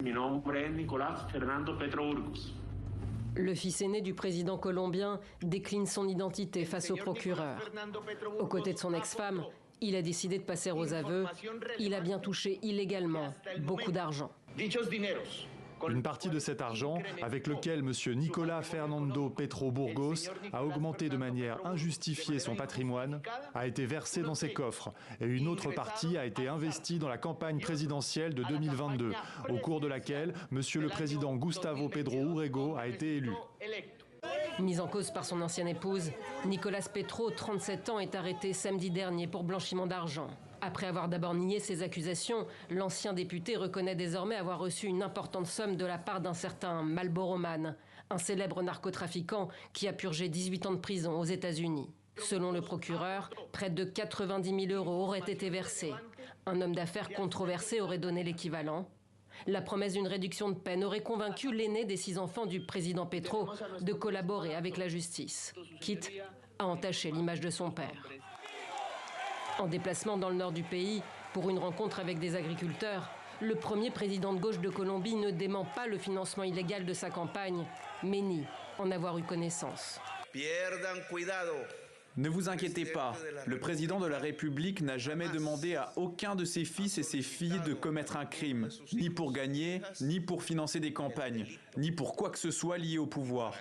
Mi nombre es Nicolás Fernando Petro Burgos. Le fils aîné du président colombien décline son identité face au procureur. Aux côtés de son ex-femme, il a décidé de passer aux aveux. Il a bien touché illégalement beaucoup d'argent. Une partie de cet argent, avec lequel M. Nicolás Fernando Petro Burgos a augmenté de manière injustifiée son patrimoine, a été versée dans ses coffres. Et une autre partie a été investie dans la campagne présidentielle de 2022, au cours de laquelle M. le président Gustavo Petro Urrego a été élu. Mis en cause par son ancienne épouse, Nicolás Petro, 37 ans, est arrêté samedi dernier pour blanchiment d'argent. Après avoir d'abord nié ces accusations, l'ancien député reconnaît désormais avoir reçu une importante somme de la part d'un certain Marlboro Man, un célèbre narcotrafiquant qui a purgé 18 ans de prison aux États-Unis. Selon le procureur, près de 90 000 € auraient été versés. Un homme d'affaires controversé aurait donné l'équivalent. La promesse d'une réduction de peine aurait convaincu l'aîné des 6 enfants du président Petro de collaborer avec la justice, quitte à entacher l'image de son père. En déplacement dans le nord du pays, pour une rencontre avec des agriculteurs, le premier président de gauche de Colombie ne dément pas le financement illégal de sa campagne, mais nie en avoir eu connaissance. Ne vous inquiétez pas, le président de la République n'a jamais demandé à aucun de ses fils et ses filles de commettre un crime, ni pour gagner, ni pour financer des campagnes, ni pour quoi que ce soit lié au pouvoir.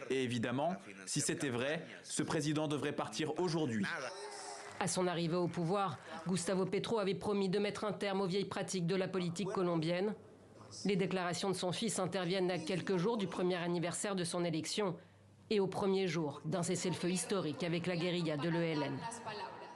Et évidemment, si c'était vrai, ce président devrait partir aujourd'hui. À son arrivée au pouvoir, Gustavo Petro avait promis de mettre un terme aux vieilles pratiques de la politique colombienne. Les déclarations de son fils interviennent à quelques jours du premier anniversaire de son élection et au premier jour d'un cessez-le-feu historique avec la guérilla de l'ELN.